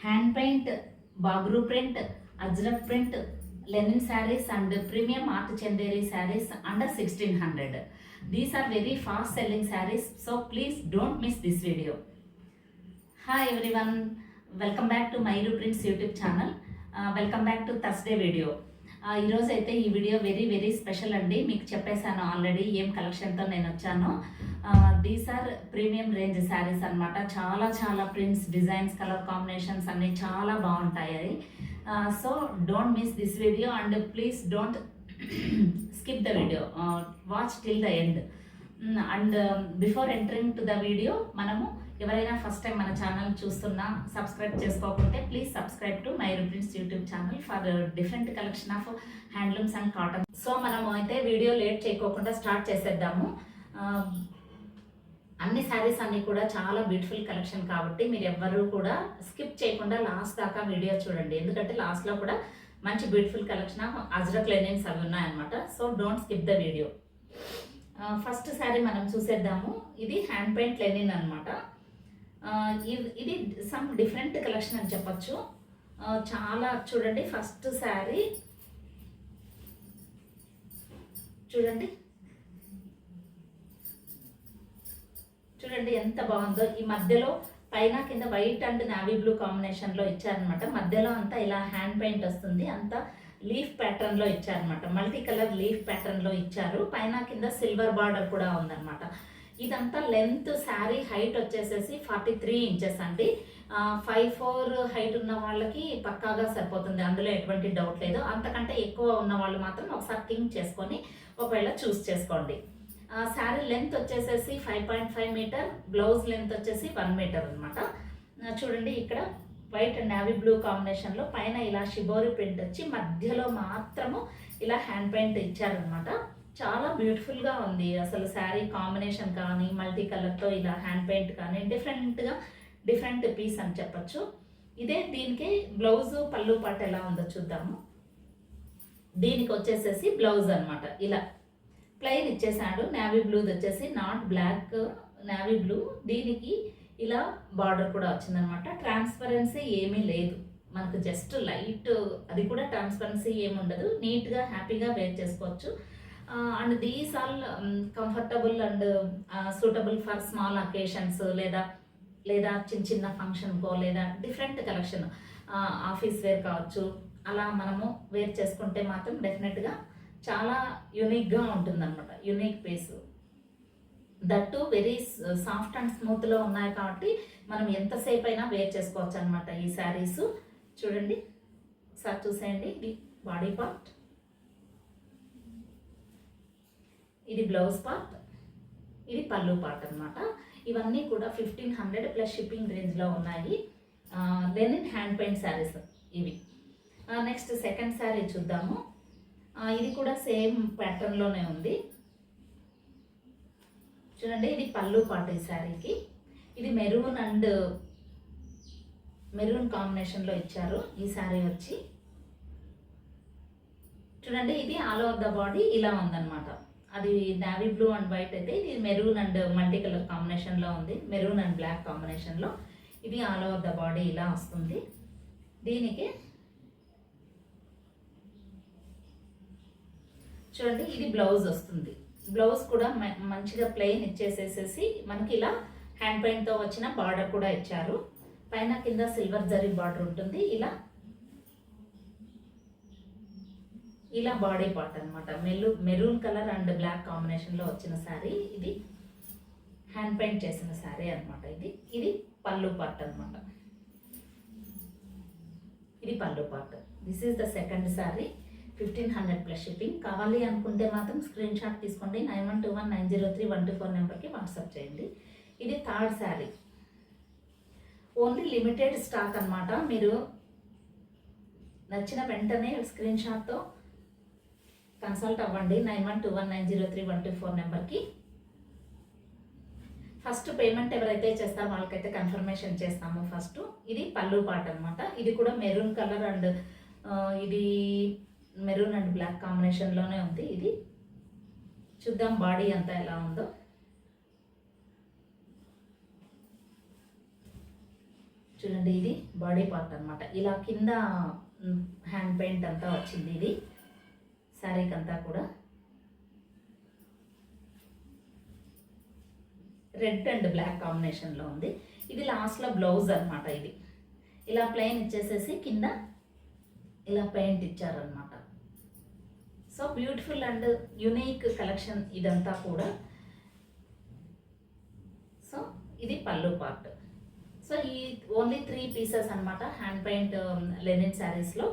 Hand paint, Bagru print, Ajrak print, linen sarees and premium art chanderi sarees under 1600. These are very fast selling sarees, so please don't miss this video. Hi everyone, welcome back to Mayuru Prints YouTube channel. Welcome back to Thursday video. ఈరోజు అయితే ఈ video very special అండి. మీకు చెప్పేశాను already ఏం కలెక్షన్తో నేను వచ్చాను. These are premium range saris అనమాట. చాలా ప్రింట్స్, డిజైన్స్, కలర్ కాంబినేషన్స్ అన్నీ చాలా బాగుంటాయి. So don't miss this video and please don't skip the video, watch till the end. And before entering to the video, మనము ఎవరైనా ఫస్ట్ టైం మన channel చూస్తున్నా, subscribe చేసుకోకుంటే ప్లీజ్ సబ్స్క్రైబ్ టు మైరు prints YouTube channel for different collection of handlooms and cotton. So మనము అయితే video late చేయకోకుండా స్టార్ట్ చేసేద్దాము. అన్ని శారీస్ అన్నీ కూడా చాలా బ్యూటిఫుల్ కలెక్షన్ కాబట్టి మీరు ఎవ్వరూ కూడా స్కిప్ చేయకుండా లాస్ట్ దాకా వీడియో చూడండి. ఎందుకంటే లాస్ట్లో కూడా మంచి beautiful collection of Ajrak linens అవి ఉన్నాయన్నమాట. So don't skip the video. First sari మనం చూసేద్దాము. ఇది హ్యాండ్ పెయింట్ లెనిన్ అనమాట. ఇది సమ్ డిఫరెంట్ కలెక్షన్ అని చెప్పచ్చు. చాలా చూడండి, ఫస్ట్ శారీ చూడండి ఎంత బాగుందో. ఈ మధ్యలో పైన కింద వైట్ అండ్ నావీ బ్లూ కాంబినేషన్లో ఇచ్చారనమాట. మధ్యలో అంతా ఇలా హ్యాండ్ పెయింట్ వస్తుంది, అంతా లీఫ్ ప్యాటర్న్లో ఇచ్చారనమాట. మల్టీ కలర్ లీఫ్ ప్యాటర్న్లో ఇచ్చారు. పైన కింద సిల్వర్ బార్డర్ కూడా ఉందన్నమాట. ఇదంతా లెంత్, శారీ హైట్ వచ్చేసేసి 43 ఇంచెస్ అండి. 5'4" హైట్ ఉన్న వాళ్ళకి పక్కాగా సరిపోతుంది, అందులో ఎటువంటి డౌట్ లేదు. అంతకంటే ఎక్కువ ఉన్న వాళ్ళు మాత్రం ఒకసారి థింక్ చేసుకొని ఒకవేళ చూస్ చేసుకోండి. శారీ లెంత్ వచ్చేసేసి 5.5 మీటర్, బ్లౌజ్ లెంత్ వచ్చేసి 1 మీటర్ అనమాట. చూడండి, ఇక్కడ వైట్ అండ్ నావీ బ్లూ కాంబినేషన్లో పైన ఇలా షిబోరి ప్రింట్ వచ్చి మధ్యలో మాత్రము ఇలా హ్యాండ్ పెయింట్ ఇచ్చారనమాట. చాలా బ్యూటిఫుల్గా ఉంది అసలు శారీ కాంబినేషన్ కానీ, మల్టీ కలర్తో ఇలా హ్యాండ్ పెయింట్ కానీ డిఫరెంట్ పీస్ అని చెప్పచ్చు. ఇదే దీనికి బ్లౌజు, పళ్ళు పాట ఎలా ఉందో చూద్దాము. దీనికి వచ్చేసేసి బ్లౌజ్ అనమాట ఇలా ప్లెయిన్ ఇచ్చేసాడు. నావీ బ్లూది వచ్చేసి నాట్ బ్లాక్, నావీ బ్లూ. దీనికి ఇలా బార్డర్ కూడా వచ్చిందనమాట. ట్రాన్స్పరెన్సీ ఏమీ లేదు మనకు, జస్ట్ లైట్, అది కూడా ట్రాన్స్పరెన్సీ ఏమి ఉండదు. నీట్గా హ్యాపీగా వేర్ చేసుకోవచ్చు. And these all comfortable and suitable for small occasions, లేదా చిన్న ఫంక్షన్కో, లేదా డిఫరెంట్ కలెక్షన్, ఆఫీస్ వేర్ కావచ్చు. అలా మనము వేర్ చేసుకుంటే మాత్రం డెఫినెట్గా చాలా యూనిక్గా ఉంటుందన్నమాట. Unique piece, that very soft and స్మూత్లో ఉన్నాయి కాబట్టి మనం ఎంతసేపు అయినా వేర్ చేసుకోవచ్చు అనమాట ఈ శారీస్. చూడండి, ఒకసారి చూసేయండి. ఇది బాడీ పార్ట్, ఇది బ్లౌజ్ పార్ట్, ఇది పళ్ళు పార్ట్ అనమాట. ఇవన్నీ కూడా 1500 ప్లస్ షిప్పింగ్ రేంజ్లో ఉన్నాయి. లెనిన్ హ్యాండ్ పెయింట్ శారీస్ ఇవి. నెక్స్ట్ సెకండ్ శారీ చూద్దాము. ఇది కూడా సేమ్ ప్యాటర్న్లోనే ఉంది. చూడండి, ఇది పళ్ళు పాటు ఈ శారీకి. ఇది మెరూన్ అండ్ మెరూన్ కాంబినేషన్లో ఇచ్చారు ఈ శారీ వచ్చి. చూడండి, ఇది ఆల్ ఓవర్ ద బాడీ ఇలా ఉందన్నమాట. అది నావీ బ్లూ అండ్ వైట్ అయితే, ఇది మెరూన్ అండ్ మల్టీ కలర్ కాంబినేషన్లో ఉంది, మెరూన్ అండ్ బ్లాక్ కాంబినేషన్లో. ఇది ఆల్ ఓవర్ ద బాడీ ఇలా వస్తుంది. దీనికి చూడండి, ఇది బ్లౌజ్ వస్తుంది. బ్లౌజ్ కూడా మంచిగా ప్లెయిన్ ఇచ్చేసేసేసి మనకి ఇలా హ్యాండ్ పెయింట్తో వచ్చిన బార్డర్ కూడా ఇచ్చారు. పైన కింద సిల్వర్ జరీ బార్డర్ ఉంటుంది. ఇలా బాడీ పార్ట్ అనమాట. మెరూన్ కలర్ అండ్ బ్లాక్ కాంబినేషన్లో వచ్చిన శారీ. ఇది హ్యాండ్ పెయింట్ చేసిన శారీ అనమాట. ఇది పళ్ళు పార్ట్ అనమాట. ఇది పళ్ళు part. This is the second sari. 1500 plus shipping. కావాలి అనుకుంటే మాత్రం స్క్రీన్ షాట్ తీసుకోండి. 9121903124 నెంబర్కి వాట్సాప్ చేయండి. ఇది third sari. Only limited stock అనమాట. మీరు నచ్చిన వెంటనే స్క్రీన్ షాట్తో కన్సల్ట్ అవ్వండి 9121903124 నెంబర్కి. ఫస్ట్ పేమెంట్ ఎవరైతే చేస్తారో వాళ్ళకైతే కన్ఫర్మేషన్ చేస్తాము ఫస్ట్. ఇది పళ్ళు పార్ట్ అనమాట. ఇది కూడా మెరూన్ కలర్ అండ్ ఇది మెరూన్ అండ్ బ్లాక్ కాంబినేషన్లోనే ఉంది. ఇది చూద్దాం బాడీ అంతా ఎలా ఉందో. చూడండి ఇది బాడీ పార్ట్ అనమాట. ఇలా కింద హ్యాండ్ పెయింట్ అంతా వచ్చింది. ఇది శారీకి అంతా కూడా రెడ్ అండ్ బ్లాక్ కాంబినేషన్లో ఉంది. ఇది లాస్ట్లో బ్లౌజ్ అనమాట. ఇది ఇలా ప్లెయిన్ ఇచ్చేసేసి కింద ఇలా పెయింట్ ఇచ్చారనమాట. So beautiful and unique collection ఇదంతా కూడా. సో ఇది పళ్ళు పార్ట్. సో ఈ ఓన్లీ 3 పీసెస్ అనమాట హ్యాండ్ పెయింట్ లెనిన్ శారీస్లో.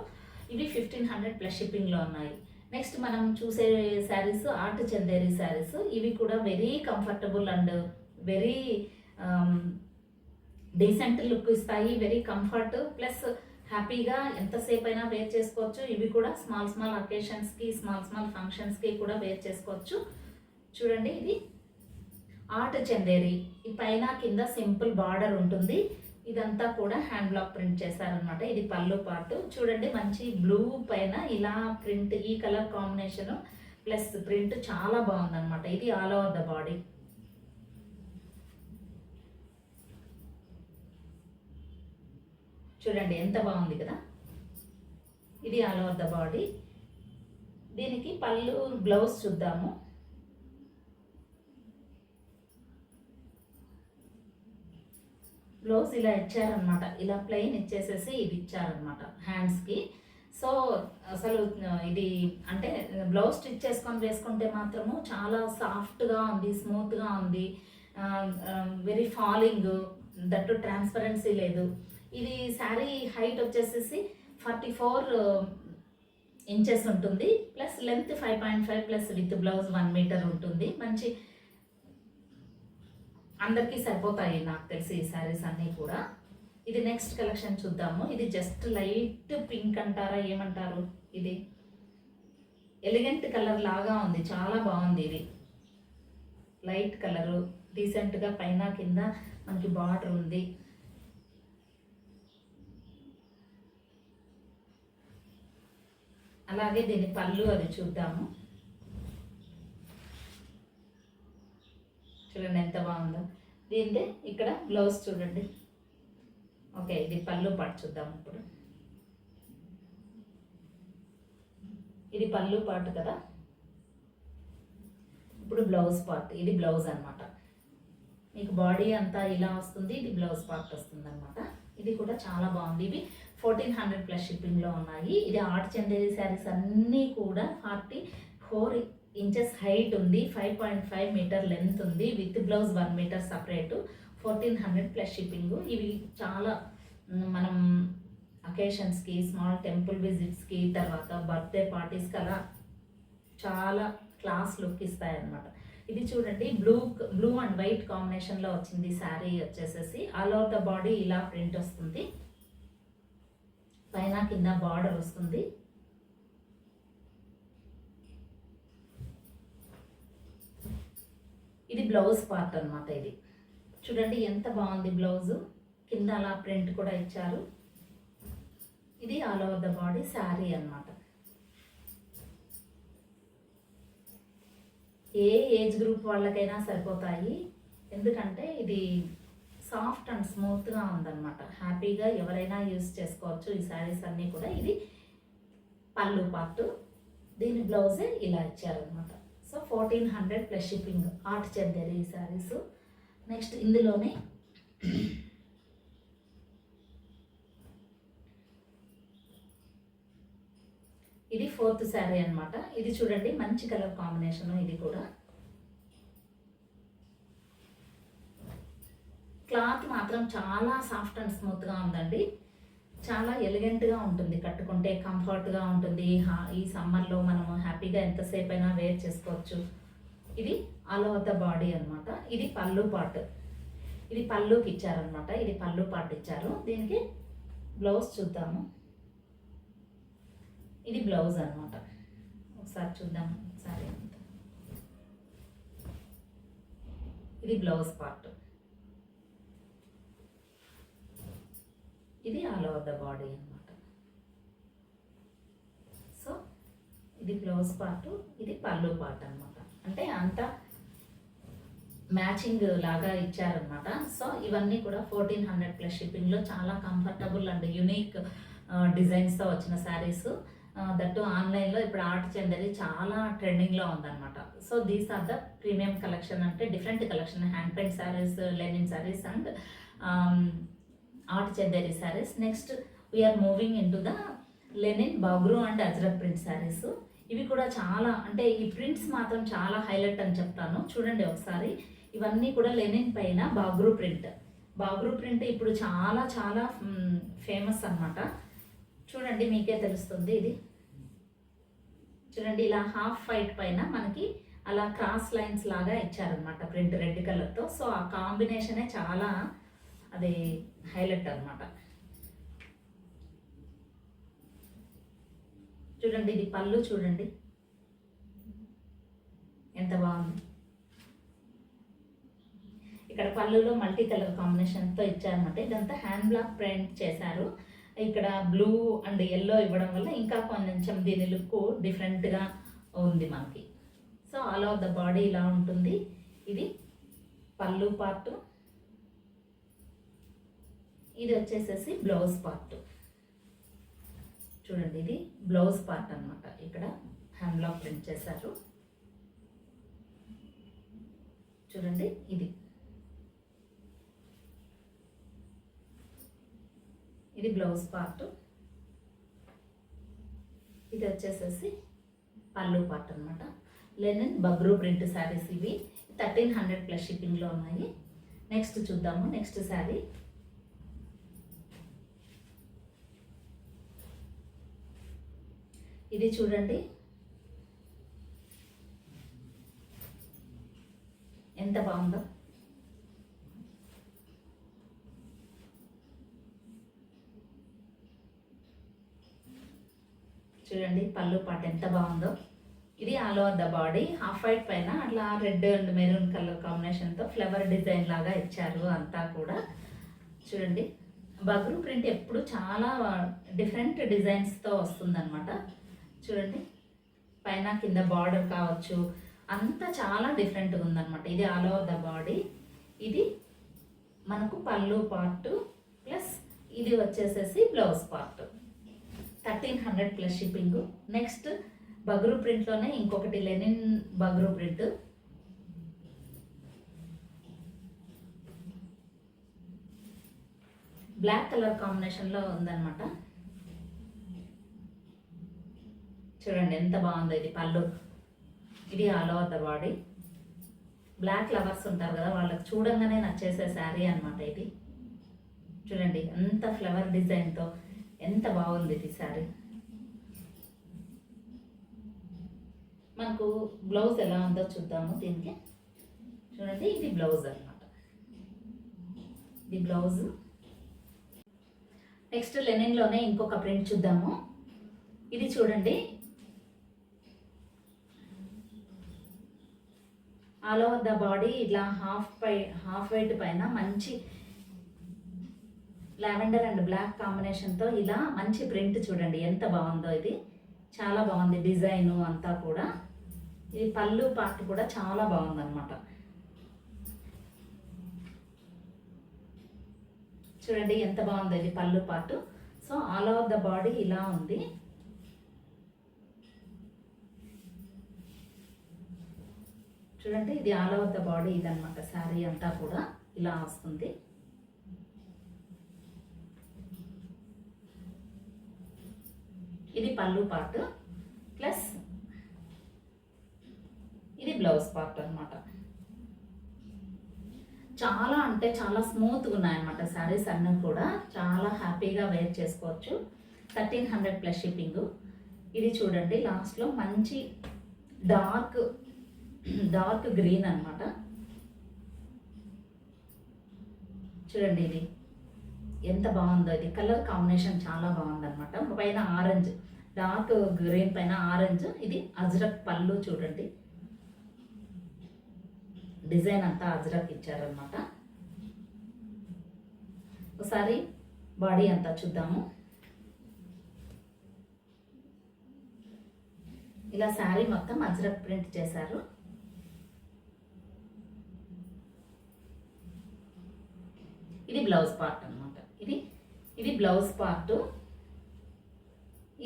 ఇవి 1500 ప్లస్ షిప్పింగ్లో ఉన్నాయి. నెక్స్ట్ మనం చూసే శారీస్ ఆర్ట్ చందేరి శారీస్. ఇవి కూడా very comfortable and very decent look ఇస్తాయి. వెరీ కంఫర్ట్ ప్లస్ హ్యాపీగా ఎంతసేపు అయినా వేర్ చేసుకోవచ్చు. ఇవి కూడా స్మాల్ అకేషన్స్కి స్మాల్ ఫంక్షన్స్కి కూడా వేర్ చేసుకోవచ్చు. చూడండి ఇది ఆర్ట్ చందేరి. ఈ పైన కింద సింపుల్ బార్డర్ ఉంటుంది. ఇదంతా కూడా హ్యాండ్ బ్లాక్ ప్రింట్ చేశారనమాట. ఇది పళ్ళు పార్ట్. చూడండి మంచి బ్లూ పైన ఇలా ప్రింట్, ఈ కలర్ కాంబినేషన్ ప్లస్ ప్రింట్ చాలా బాగుందన్నమాట. ఇది ఆల్ ఓవర్ ద బాడీ. చూడండి ఎంత బాగుంది కదా. ఇది ఆల్ ఓవర్ ద బాడీ. దీనికి పళ్ళు బ్లౌజ్ చూద్దాము. బ్లౌజ్ ఇలా ఇచ్చారనమాట. ఇలా ప్లెయిన్ ఇచ్చేసేసి ఇది ఇచ్చారనమాట హ్యాండ్స్కి. సో అసలు ఇది అంటే బ్లౌజ్ స్టిచ్ చేసుకొని వేసుకుంటే మాత్రము చాలా సాఫ్ట్గా ఉంది, స్మూత్గా ఉంది, వెరీ ఫాలింగ్, దట్టు ట్రాన్స్పరెన్సీ లేదు. ఇది శారీ హైట్ వచ్చేసేసి 44 ఇంచెస్ ఉంటుంది. Plus length 5.5 plus with blouse 1 metre ఉంటుంది. మంచి అందరికీ సరిపోతాయి నాకు తెలిసి ఈ శారీస్ అన్నీ కూడా. ఇది నెక్స్ట్ కలెక్షన్ చూద్దాము. ఇది జస్ట్ లైట్ పింక్ అంటారా ఏమంటారు, ఇది ఎలిగెంట్ కలర్ లాగా ఉంది. చాలా బాగుంది. ఇది లైట్ కలరు, డీసెంట్గా పైన కింద మనకి బార్డర్ ఉంది. అలాగే దీని పళ్ళు అది చూద్దాము. చూడండి ఎంత బాగుందో. దీంతో ఇక్కడ బ్లౌజ్ చూడండి. ఓకే ఇది పళ్ళు పార్ట్ చూద్దాం ఇప్పుడు. ఇది పళ్ళు పార్ట్ కదా. ఇప్పుడు బ్లౌజ్ పార్ట్. ఇది బ్లౌజ్ అనమాట. మీకు బాడీ అంతా ఇలా వస్తుంది. ఇది బ్లౌజ్ పార్ట్ వస్తుంది అనమాట. ఇది కూడా చాలా బాగుంది. ఇవి 1400 ప్లస్ షిప్పింగ్లో ఉన్నాయి. ఇది ఆర్ట్ చందేరి శారీస్ అన్నీ కూడా 44 ఇంచెస్ హైట్ ఉంది, 5.5 మీటర్ లెంత్ ఉంది, with blouse 1 metre separate, 1400 plus shipping. ఇవి చాలా మనం అకేషన్స్కి, స్మాల్ టెంపుల్ విజిట్స్కి, తర్వాత బర్త్డే పార్టీస్కి అలా చాలా క్లాస్ లుక్ ఇస్తాయన్నమాట. ఇది చూడండి బ్లూ అండ్ వైట్ కాంబినేషన్లో వచ్చింది శారీ వచ్చేసేసి. ఆల్ ఓవర్ ద బాడీ ఇలా ప్రింట్ వస్తుంది. పైన కింద బార్డర్ వస్తుంది. ఇది బ్లౌజ్ పార్ట్ అనమాట. ఇది చూడండి ఎంత బాగుంది. బ్లౌజు కింద అలా ప్రింట్ కూడా ఇచ్చారు. ఇది all over the body sari అనమాట. ఏ ఏజ్ గ్రూప్ వాళ్ళకైనా సరిపోతాయి. ఎందుకంటే ఇది సాఫ్ట్ అండ్ స్మూత్గా ఉందన్నమాట. హ్యాపీగా ఎవరైనా యూజ్ చేసుకోవచ్చు ఈ శారీస్ అన్నీ కూడా. ఇది పళ్ళు పార్ట్. దీని బ్లౌజే ఇలా ఇచ్చారనమాట. So 1400 plus shipping art Chanderi ఈ శారీస్. నెక్స్ట్ ఇందులోనే ఇది 4th శారీ అనమాట. ఇది చూడండి మంచి కలర్ కాంబినేషన్. ఇది కూడా క్లాత్ మాత్రం చాలా సాఫ్ట్ అండ్ స్మూత్గా ఉందండి. చాలా ఎలిగెంట్గా ఉంటుంది, కట్టుకుంటే కంఫర్ట్గా ఉంటుంది. ఈ సమ్మర్లో మనము హ్యాపీగా ఎంతసేపు అయినా వేర్ చేసుకోవచ్చు. ఇది ఆల్ ఓవర్ ద బాడీ అనమాట. ఇది పళ్ళు పార్ట్. ఇది పళ్ళుకి ఇచ్చారనమాట. ఇది పళ్ళు పార్ట్ ఇచ్చారు. దీనికి బ్లౌజ్ చూద్దాము. ఇది బ్లౌజ్ అనమాట. ఒకసారి చూద్దాం ఒకసారి. ఇది బ్లౌజ్ పార్ట్. ఇది ఆల్ ఓవర్ ద బాడీ అనమాట. సో ఇది బ్లౌజ్ పార్ట్, ఇది పళ్ళు పార్ట్ అనమాట. అంటే అంతా మ్యాచింగ్ లాగా ఇచ్చారనమాట. సో ఇవన్నీ కూడా 1400 ప్లస్ షిప్పింగ్లో చాలా కంఫర్టబుల్ అండ్ యునిక్ డిజైన్స్తో వచ్చిన శారీస్. దట్టు ఆన్లైన్లో ఇప్పుడు ఆర్ట్ చందరి చాలా ట్రెండింగ్లో ఉందన్నమాట. So these are the premium collection, అంటే different collection, hand paint saris, linen saris and art Chanderi saris. Next we're moving in to the linen Bagru and Ajrakh print saris. ఇవి కూడా చాలా, అంటే ఈ ప్రింట్స్ మాత్రం చాలా హైలైట్ అని చెప్తాను. చూడండి ఒకసారి, ఇవన్నీ కూడా లెనిన్ పైన బాగ్రూ ప్రింట్. బాగ్రూ ప్రింట్ ఇప్పుడు చాలా చాలా ఫేమస్ అన్నమాట. చూడండి మీకే తెలుస్తుంది. ఇది చూడండి, ఇలా హాఫ్ వైట్ పైన మనకి అలా క్రాస్ లైన్స్ లాగా ఇచ్చారనమాట ప్రింట్ రెడ్ కలర్తో. సో ఆ కాంబినేషనే చాలా అది హైలైట్ అనమాట. చూడండి ఇది పళ్ళు, చూడండి ఎంత బాగుంది. ఇక్కడ పళ్ళులో మల్టీ కలర్ కాంబినేషన్తో ఇచ్చారనమాట. ఇదంతా హ్యాండ్ బ్లాక్ ప్రింట్ చేశారు. ఇక్కడ బ్లూ అండ్ ఎల్లో ఇవ్వడం వల్ల ఇంకా కొంచెం దీని లుక్ డిఫరెంట్గా ఉంది మనకి. So all over the body ఇలా ఉంటుంది. ఇది పళ్ళు పార్ట్, ఇది వచ్చేసేసి బ్లౌజ్ పార్ట్. చూడండి ఇది బ్లౌజ్ పార్ట్ అనమాట. ఇక్కడ హ్యాండ్ బ్లాక్ ప్రింట్ చేశారు. చూడండి ఇది బ్లౌజ్ పార్ట్, ఇది వచ్చేసేసి పళ్ళు పార్ట్ అనమాట. లెనిన్ బగ్రూ ప్రింట్ శారీస్ ఇవి 1300 ప్లస్ షిప్పింగ్లో ఉన్నాయి. నెక్స్ట్ చూద్దాము. నెక్స్ట్ శారీ ఇది చూడండి ఎంత బాగుందో. చూడండి పళ్ళు పాట ఎంత బాగుందో. ఇది all over the body half white పైన అట్లా రెడ్ అండ్ మెరూన్ కలర్ కాంబినేషన్తో ఫ్లవర్ డిజైన్ లాగా ఇచ్చారు అంతా కూడా. చూడండి బగ్రూ ప్రింట్ ఎప్పుడు చాలా డిఫరెంట్ డిజైన్స్తో వస్తుందన్నమాట. చూడండి పైన కింద బార్డర్ కావచ్చు, అంతా చాలా డిఫరెంట్గా ఉందన్నమాట. ఇది ఆల్ ఓవర్ ద బాడీ. ఇది మనకు పళ్ళు పార్ట్ ప్లస్ ఇది వచ్చేసేసి blouse part. 1300 plus shipping. Next Bagru ప్రింట్లోనే ఇంకొకటి linen Bagru print. Black colour కాంబినేషన్లో ఉందన్నమాట. చూడండి ఎంత బాగుందో. ఇది పళ్ళు, ఇది all over the body. Black lovers ఉంటారు కదా, వాళ్ళకి చూడంగానే నచ్చేసే శారీ అనమాట ఇది. చూడండి ఎంత ఫ్లవర్ డిజైన్తో ఎంత బాగుంది ఇది శారీ. మనకు బ్లౌజ్ ఎలా ఉందో చూద్దాము దీనికి. చూడండి ఇది బ్లౌజ్ అనమాట. ఇది బ్లౌజ్. నెక్స్ట్ లెనిన్లోనే ఇంకొక ప్రింట్ చూద్దాము. ఇది చూడండి ఆల్ ఓవర్ ద బాడీ ఇట్లా హాఫ్ వైట్ పైన మంచి లావెండర్ అండ్ బ్లాక్ కాంబినేషన్తో ఇలా మంచి ప్రింట్. చూడండి ఎంత బాగుందో. ఇది చాలా బాగుంది డిజైను అంతా కూడా. ఇది పళ్ళు పార్ట్ కూడా చాలా బాగుందన్నమాట. చూడండి ఎంత బాగుందో ఇది పళ్ళు part. So all over the body ఇలా ఉంది. చూడండి ఇది ఆల్ ఓవర్ ద బాడీ ఇదన్నమాట. శారీ అంతా కూడా ఇలా వస్తుంది. ఇది పళ్ళు పార్ట్ ప్లస్ ఇది బ్లౌజ్ పార్ట్ అనమాట. చాలా అంటే చాలా స్మూత్గా ఉన్నాయన్నమాట శారీస్ అన్నీ కూడా. చాలా హ్యాపీగా వేర్ చేసుకోవచ్చు. 1300 ప్లస్ షిప్పింగ్. ఇది చూడండి లాస్ట్లో మంచి డార్క్ గ్రీన్ అనమాట. చూడండి ఇది ఎంత బాగుందో. ఇది కలర్ కాంబినేషన్ చాలా బాగుందన్నమాట. పైన ఆరెంజ్, డార్క్ గ్రీన్ పైన ఆరెంజ్. ఇది అజ్రక్ పళ్ళు. చూడండి డిజైన్ అంతా అజ్రక్ ఇచ్చారనమాట. ఒకసారి బాడీ అంతా చూద్దాము. ఇలా శారీ మొత్తం అజ్రక్ ప్రింట్ చేశారు. ఇది బ్లౌజ్ పార్ట్ అనమాట. ఇది బ్లౌజ్ పార్ట్,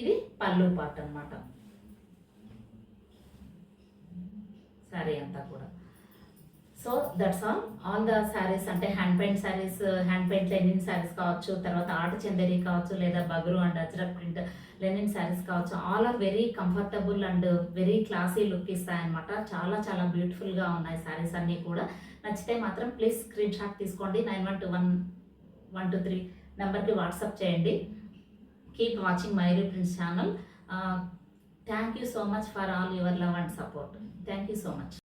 ఇది పళ్ళు పార్ట్ అనమాట. శారీ అంతా కూడా. So that's all the saris, అంటే hand paint saris, hand paint linen saris కావచ్చు, తర్వాత ఆట చందేరి కావచ్చు, లేదా Bagru and Ajrakh print linen saris కావచ్చు, all are very comfortable and very classy look ఇస్తాయన్నమాట. చాలా చాలా బ్యూటిఫుల్గా ఉన్నాయి శారీస్ అన్నీ కూడా. నచ్చితే మాత్రం ప్లీజ్ స్క్రీన్ షాట్ తీసుకోండి. 912123 నెంబర్కి వాట్సాప్ చేయండి. కీప్ వాచింగ్ మైరీ prints channel. Thank you so much for all your love and support. Thank you so much.